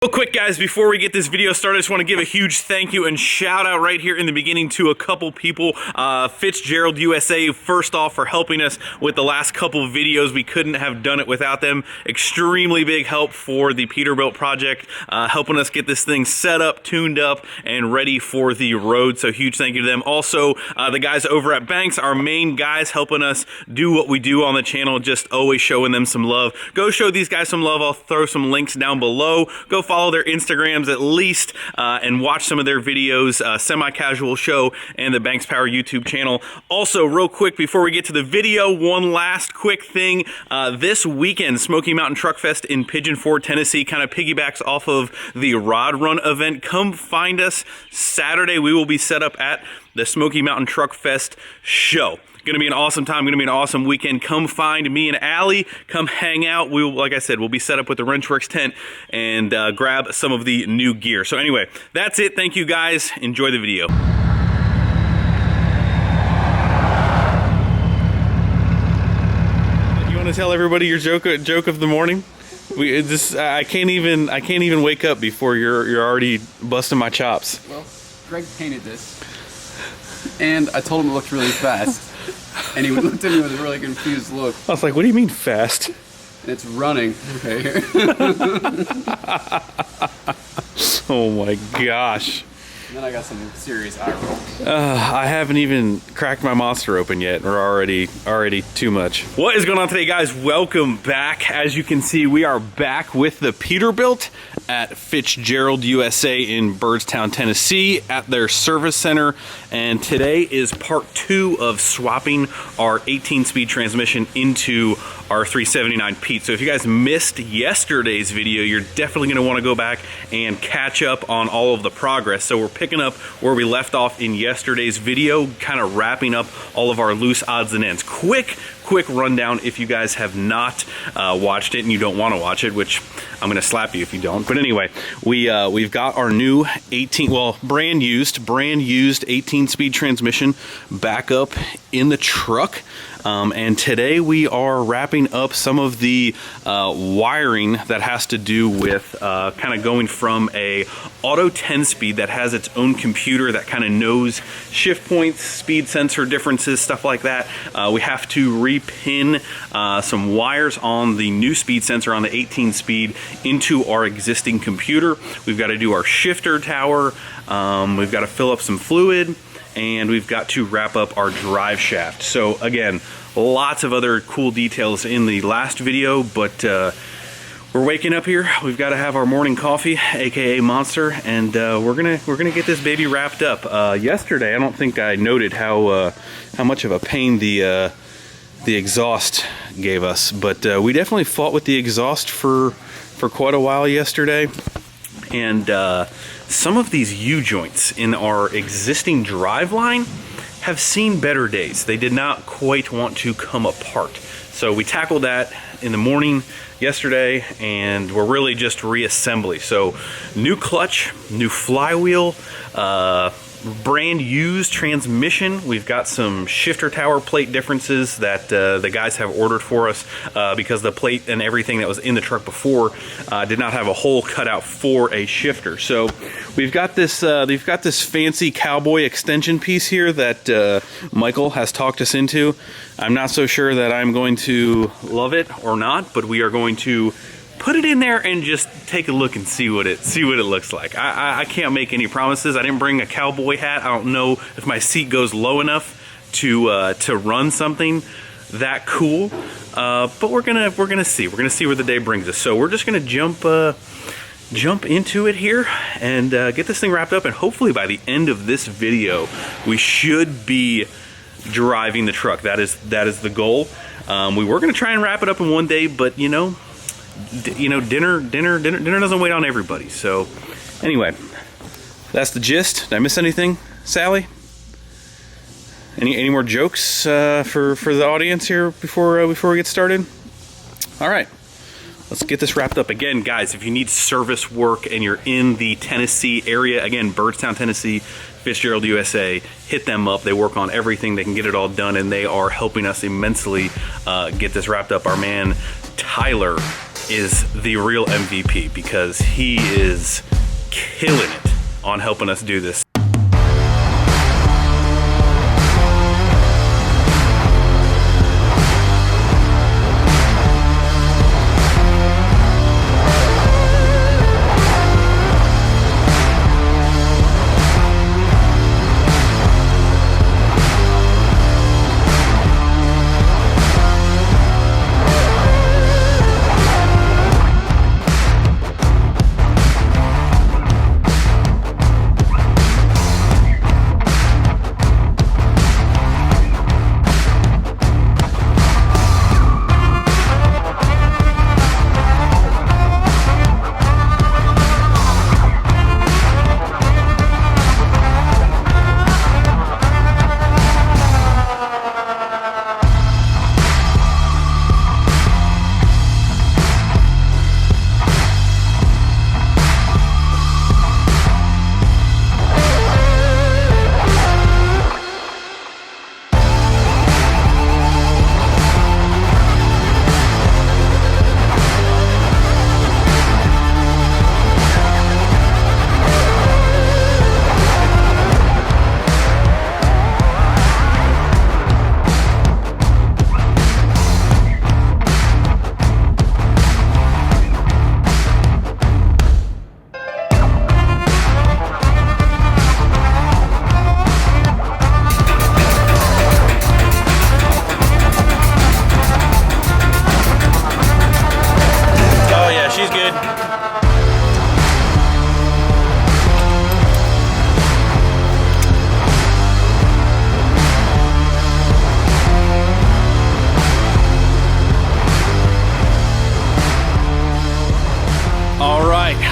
Real quick, guys, before we get this video started, I just want to give a huge thank you and shout out right here in the beginning to a couple people. Fitzgerald USA, first off, for helping us with the last couple of videos. We couldn't have done it without them. Extremely big help for the Peterbilt project, helping us get this thing set up, tuned up, and ready for the road. So huge thank you to them. Also, the guys over at Banks, our main guys, helping us do what we do on the channel, just always showing them some love. Go show these guys some love. I'll throw some links down below. Go follow their Instagrams at least, and watch some of their videos, Semi-Casual Show and the Banks Power YouTube channel. Also, real quick, before we get to the video, one last quick thing. This weekend, Smoky Mountain Truck Fest in Pigeon Forge, Tennessee, kind of piggybacks off of the Rod Run event. Come find us Saturday. We will be set up at the Smoky Mountain Truck Fest show. Gonna be an awesome time, gonna be an awesome weekend. Come find me and Allie, come hang out. Like I said, we'll be set up with the Wrenchworks tent and grab some of the new gear. So anyway, that's it. Thank you guys. Enjoy the video. You wanna tell everybody your joke of the morning? I can't even wake up before you're already busting my chops. Well, Greg painted this, and I told him it looked really fast. And he looked at me with a really confused look. I was like, what do you mean fast? And it's running. Okay. Oh my gosh. And then I got some serious eye roll. I haven't even cracked my monster open yet. We're already too much. What is going on today, guys? Welcome back. As you can see, we are back with the Peterbilt at Fitzgerald USA in Byrdstown, Tennessee at their service center. And today is part 2 of swapping our 18-speed transmission into our 379 Pete. So if you guys missed yesterday's video, you're definitely going to want to go back and catch up on all of the progress. So we're picking up where we left off in yesterday's video, kind of wrapping up all of our loose odds and ends. Quick rundown if you guys have not watched it and you don't want to watch it, which I'm gonna slap you if you don't. But anyway, we've got our new brand used 18-speed transmission back up in the truck. And today we are wrapping up some of the wiring that has to do with kind of going from a auto 10-speed that has its own computer that kind of knows shift points, speed sensor differences, stuff like that. We have to repin some wires on the new speed sensor on the 18-speed into our existing computer. We've got to do our shifter tower. We've got to fill up some fluid, and we've got to wrap up our drive shaft. So again, lots of other cool details in the last video, but we're waking up here. We've got to have our morning coffee, aka Monster, and we're gonna get this baby wrapped up. Yesterday, I don't think I noted how much of a pain the exhaust gave us, but we definitely fought with the exhaust for quite a while yesterday. And some of these U-joints in our existing drive line have seen better days. They did not quite want to come apart. So we tackled that in the morning yesterday, and we're really just reassembly. So new clutch, new flywheel, brand used transmission. We've got some shifter tower plate differences that the guys have ordered for us because the plate and everything that was in the truck before did not have a hole cut out for a shifter. So we've got this fancy cowboy extension piece here that Michael has talked us into. I'm not so sure that I'm going to love it or not, but we are going to put it in there and just take a look and see what it looks like. I can't make any promises. I didn't bring a cowboy hat. I don't know if my seat goes low enough to run something that cool. But we're gonna see. We're gonna see where the day brings us. So we're just gonna jump into it here and get this thing wrapped up. And hopefully by the end of this video, we should be driving the truck. That is the goal. We were gonna try and wrap it up in one day, but dinner doesn't wait on everybody. So anyway, that's the gist. Did I miss anything, Sally? Any more jokes for the audience here before we get started? All right, let's get this wrapped up. Again, guys, if you need service work and you're in the Tennessee area, again, Byrdstown, Tennessee, Fitzgerald USA, hit them up. They work on everything. They can get it all done, and they are helping us immensely get this wrapped up. Our man Tyler is the real MVP because he is killing it on helping us do this.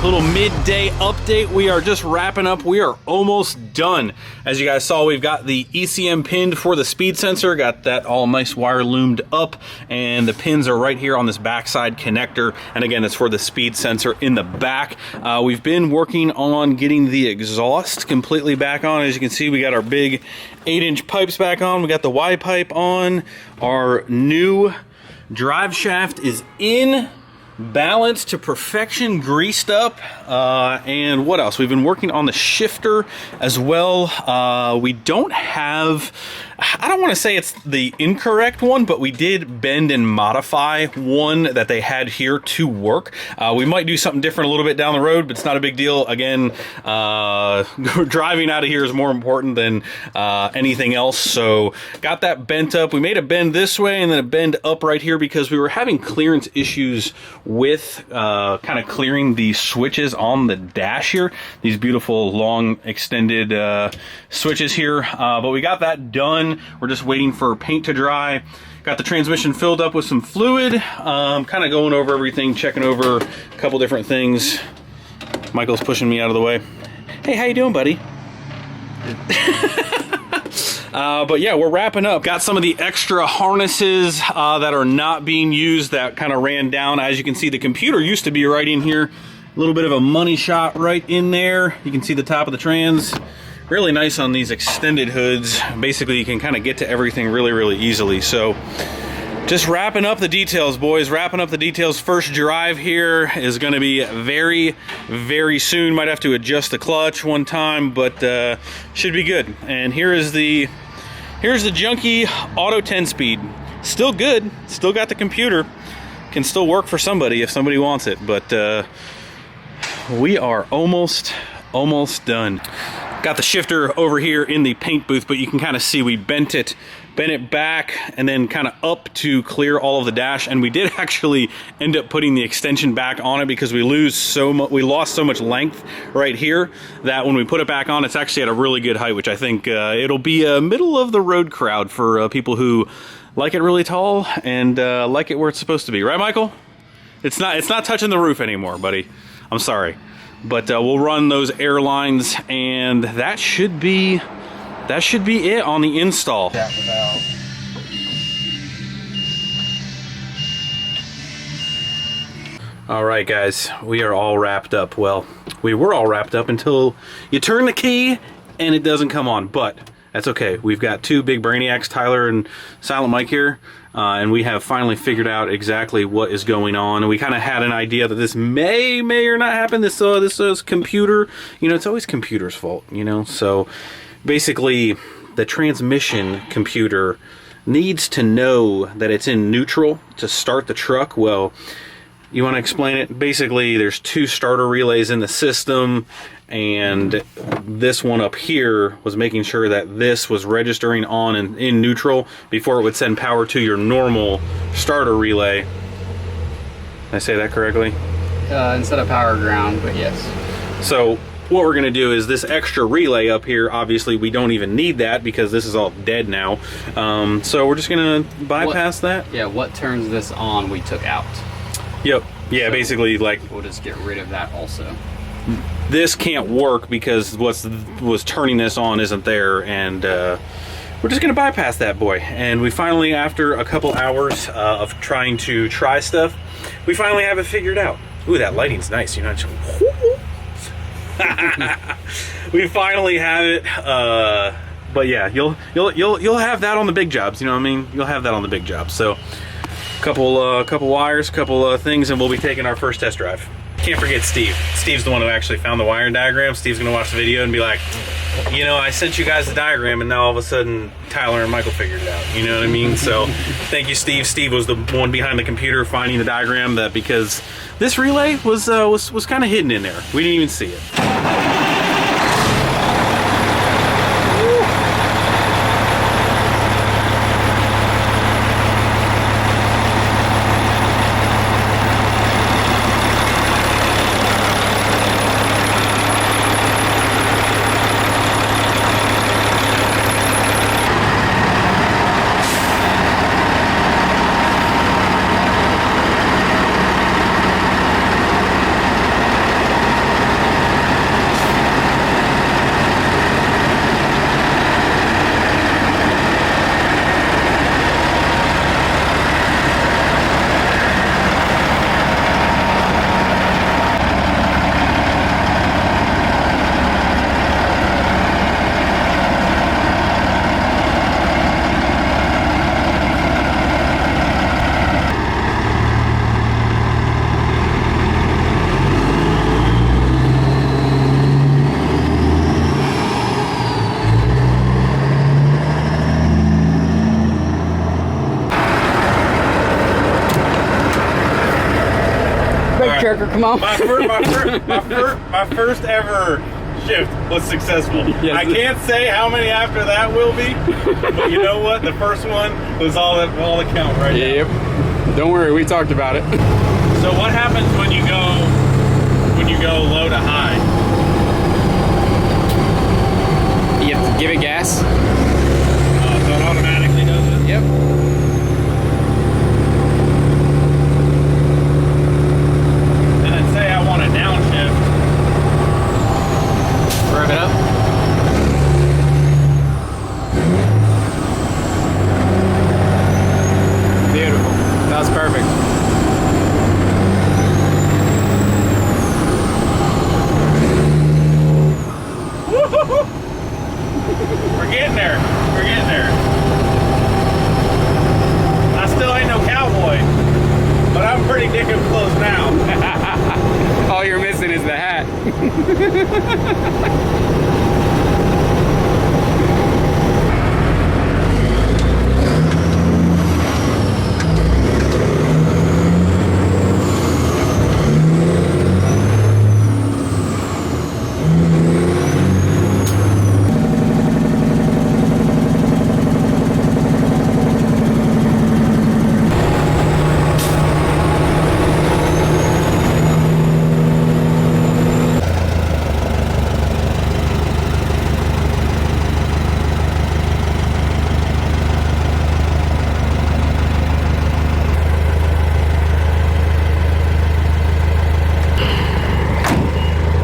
Little midday update. We are just wrapping up. We are almost done. As you guys saw, we've got the ECM pinned for the speed sensor. Got that all nice wire loomed up, and the pins are right here on this backside connector. And again, it's for the speed sensor in the back. We've been working on getting the exhaust completely back on. As you can see, we got our big 8-inch pipes back on. We got the Y pipe on. Our new drive shaft is in. Balanced to perfection, greased up, and what else? We've been working on the shifter as well. We don't have, I don't want to say it's the incorrect one, but we did bend and modify one that they had here to work. We might do something different a little bit down the road, but it's not a big deal. Again, driving out of here is more important than anything else. So got that bent up. We made a bend this way and then a bend up right here because we were having clearance issues with kind of clearing the switches on the dash here. These beautiful long extended switches here, but we got that done. We're just waiting for paint to dry. Got the transmission filled up with some fluid, kind of going over everything, checking over a couple different things. Michael's pushing me out of the way. Hey, how you doing, buddy? But yeah, we're wrapping up. Got some of the extra harnesses that are not being used that kind of ran down. As you can see, the computer used to be right in here. A little bit of a money shot right in there. You can see the top of the trans. Really nice on these extended hoods. Basically, you can kind of get to everything really, really easily. So just wrapping up the details, boys. Wrapping up the details. First drive here is going to be very, very soon. Might have to adjust the clutch one time, but should be good. And here's the junky auto 10-speed. Still good. Still got the computer. Can still work for somebody if somebody wants it. But we are almost done. Got the shifter over here in the paint booth, but you can kind of see we bent it back and then kind of up to clear all of the dash. And we did actually end up putting the extension back on it because we lost so much length right here that when we put it back on, it's actually at a really good height, which I think it'll be a middle of the road crowd for people who like it really tall and like it where it's supposed to be, right, Michael? It's not touching the roof anymore, buddy. I'm sorry. But we'll run those air lines, and that should be it on the install. All right, guys, we are all wrapped up. Well, we were all wrapped up until you turn the key and it doesn't come on, but that's okay. We've got two big brainiacs, Tyler and Silent Mike here. and we have finally figured out exactly what is going on. And we kind of had an idea that this may or not happen. This is computer. You know, it's always computer's fault. You know, so basically the transmission computer needs to know that it's in neutral to start the truck. Well, you want to explain it? Basically, there's 2 starter relays in the system, and this one up here was making sure that this was registering on and in neutral before it would send power to your normal starter relay. Did I say that correctly? Instead of power ground, but yes. So what we're going to do is this extra relay up here, obviously we don't even need that because this is all dead now. So we're just going to bypass that. Yeah, what turns this on we took out. Yep. Yeah, so basically, like, we'll just get rid of that also. This can't work because what was turning this on isn't there, and we're just gonna bypass that boy. And we finally, after a couple hours of trying to try stuff, we finally have it figured out. Ooh, that lighting's nice, you know. We finally have it. But yeah, you'll have that on the big jobs. You know what I mean? You'll have that on the big jobs. So. Couple wires, couple things, and we'll be taking our first test drive. Can't forget Steve. Steve's the one who actually found the wiring diagram. Steve's gonna watch the video and be like, you know, I sent you guys the diagram, and now all of a sudden Tyler and Michael figured it out. You know what I mean? So thank you, Steve. Steve was the one behind the computer finding the diagram, that because this relay was kind of hidden in there. We didn't even see it. Trucker, come on. My first ever shift was successful. Yes. I can't say how many after that will be, but you know what? The first one was all that count right now. Yep. Don't worry, we talked about it. So what happens when you go low to high? You have to give it gas. So it automatically does it? Yep. Rev it up. Beautiful. That was perfect. We're getting there. We're getting there. I still ain't no cowboy, but I'm pretty dickin' close now. All you're missing is the hat.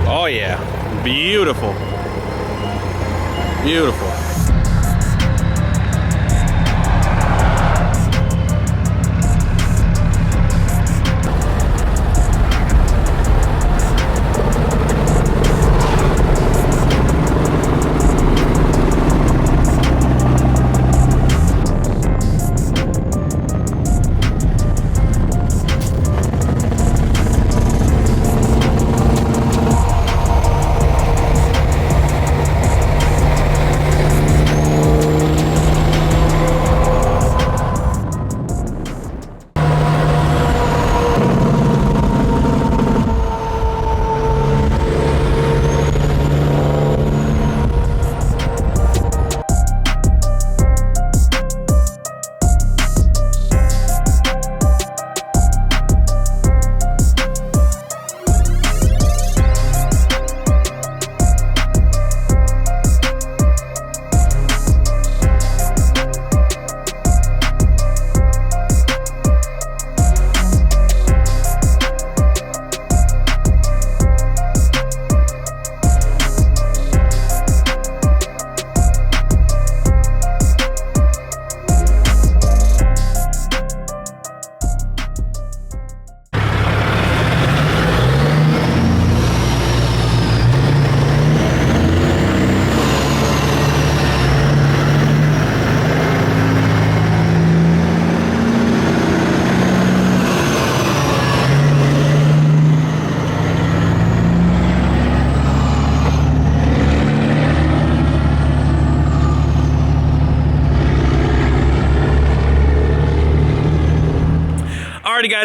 Oh yeah, beautiful, beautiful.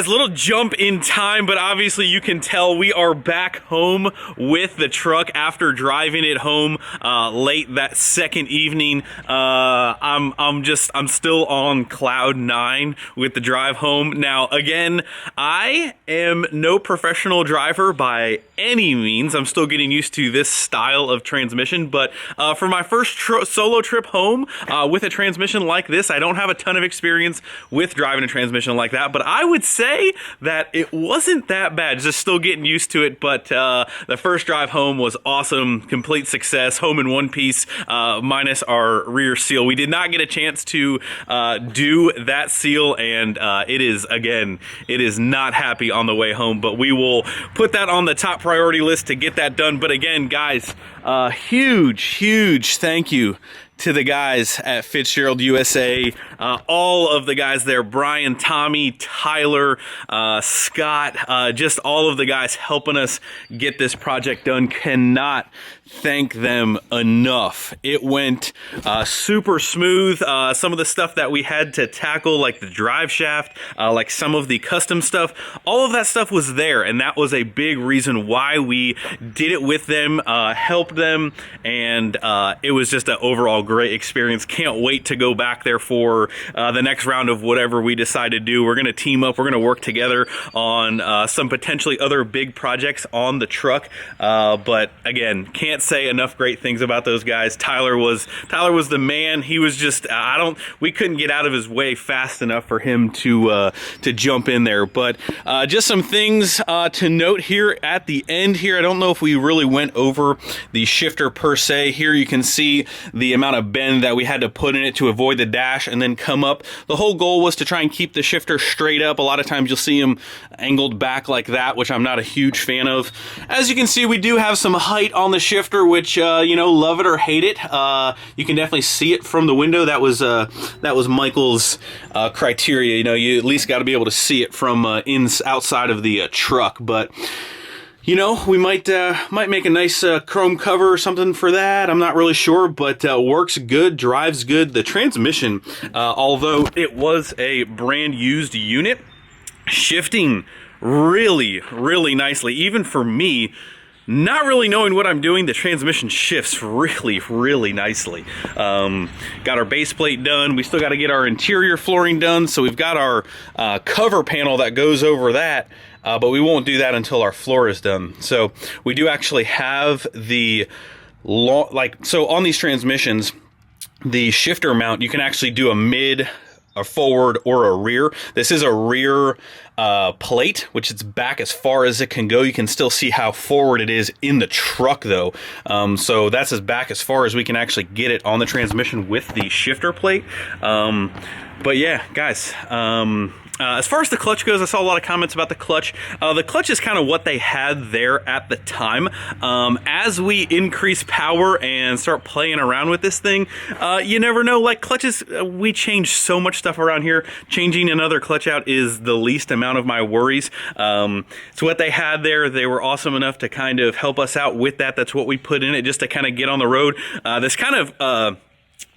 guys, little jump in time, but obviously you can tell we are back home with the truck after driving it home late that second evening. I'm still on cloud 9 with the drive home. Now, again, I am no professional driver by any means. I'm still getting used to this style of transmission, but for my first solo trip home with a transmission like this, I don't have a ton of experience with driving a transmission like that, but I would say that it wasn't that bad. Just still getting used to it, but the first drive home was awesome. Complete success. Home in one piece, minus our rear seal. We did not get a chance to do that seal, and it is not happy on the way home, but we will put that on the top priority list to get that done. But again, guys, huge thank you to the guys at Fitzgerald USA, all of the guys there, Brian, Tommy, Tyler, Scott, just all of the guys helping us get this project done. Cannot thank them enough. It went super smooth. Some of the stuff that we had to tackle, like the drive shaft, like some of the custom stuff, all of that stuff was there, and that was a big reason why we did it with them, helped them, and it was just an overall great experience. Can't wait to go back there for the next round of whatever we decide to do. We're going to team up. We're going to work together on some potentially other big projects on the truck. But again, can't say enough great things about those guys. Tyler was the man. He was just we couldn't get out of his way fast enough for him to jump in there. But just some things to note here at the end here. I don't know if we really went over the shifter per se. Here you can see the amount of bend that we had to put in it to avoid the dash and then come up. The whole goal was to try and keep the shifter straight up. A lot of times you'll see them angled back like that, which I'm not a huge fan of. As you can see, we do have some height on the shifter, which love it or hate it. You can definitely see it from the window. That was Michael's criteria. You at least got to be able to see it from outside of the truck. But we might make a nice chrome cover or something for that. I'm not really sure, but works good, drives good. The transmission, although it was a brand used unit, shifting really nicely. Even for me, not really knowing what I'm doing, the transmission shifts really nicely. Got our base plate done. We still got to get our interior flooring done. So we've got our cover panel that goes over that. But we won't do that until our floor is done. So we do actually have the so on these transmissions, the shifter mount, you can actually do a mid, a forward, or a rear. This is a rear plate, which it's back as far as it can go. You can still see how forward it is in the truck though. So that's as back as far as we can actually get it on the transmission with the shifter plate. But yeah, guys, as far as the clutch goes, I saw a lot of comments about the clutch. The clutch is kind of what they had there at the time. As we increase power and start playing around with this thing, you never know. Like clutches, we change so much stuff around here. Changing another clutch out is the least amount of my worries. It's what they had there. They were awesome enough to kind of help us out with that. That's what we put in it just to kind of get on the road. This kind of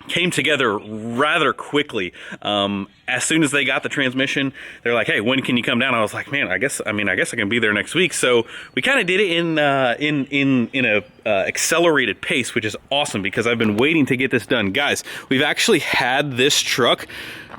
came together rather quickly. As soon as they got the transmission, they're like, "Hey, when can you come down?" I was like, "Man, I guess I can be there next week." So we kind of did it in a accelerated pace, which is awesome because I've been waiting to get this done, guys. We've actually had this truck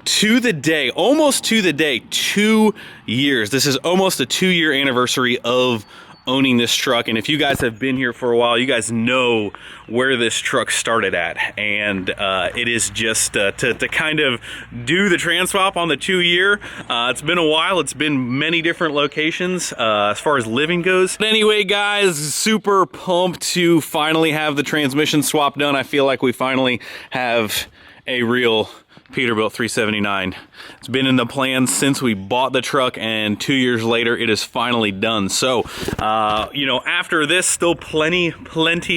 to the day, almost to the day, 2 years. This is almost a 2-year anniversary of owning this truck, and if you guys have been here for a while, you guys know where this truck started at, and it is just to kind of do the trans swap on the 2-year. It's been a while. It's been many different locations as far as living goes. But anyway, guys, super pumped to finally have the transmission swap done. I feel like we finally have a real Peterbilt 379. It's been in the plans since we bought the truck, and 2 years later it is finally done. So after this, still plenty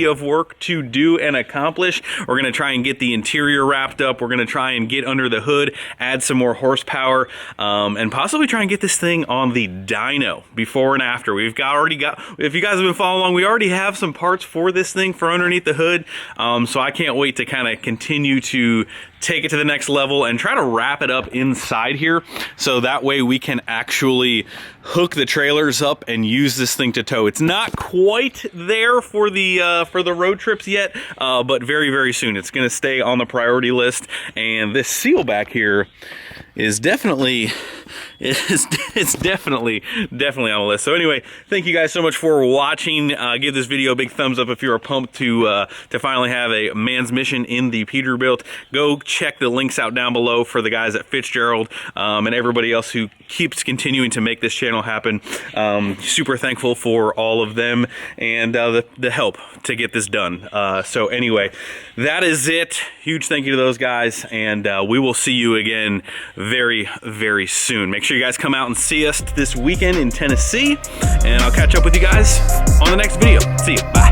of work to do and accomplish. We're gonna try and get the interior wrapped up. We're gonna try and get under the hood, add some more horsepower, and possibly try and get this thing on the dyno before and after. We've already got, if you guys have been following along, we already have some parts for this thing for underneath the hood. So I can't wait to kind of continue to take it to the next level and try to wrap it up inside here, so that way we can actually hook the trailers up and use this thing to tow. It's not quite there for the road trips yet, but very, very soon. It's going to stay on the priority list, and this seal back here is definitely definitely on the list. So anyway, thank you guys so much for watching. Give this video a big thumbs up if you are pumped to finally have a man's mission in the Peterbilt. Go check the links out down below for the guys at Fitzgerald and everybody else who keeps continuing to make this channel happen. Super thankful for all of them and the help to get this done. So anyway, that is it. Huge thank you to those guys, and we will see you again very, very soon. Make sure you guys come out and see us this weekend in Tennessee, and I'll catch up with you guys on the next video. See you. Bye.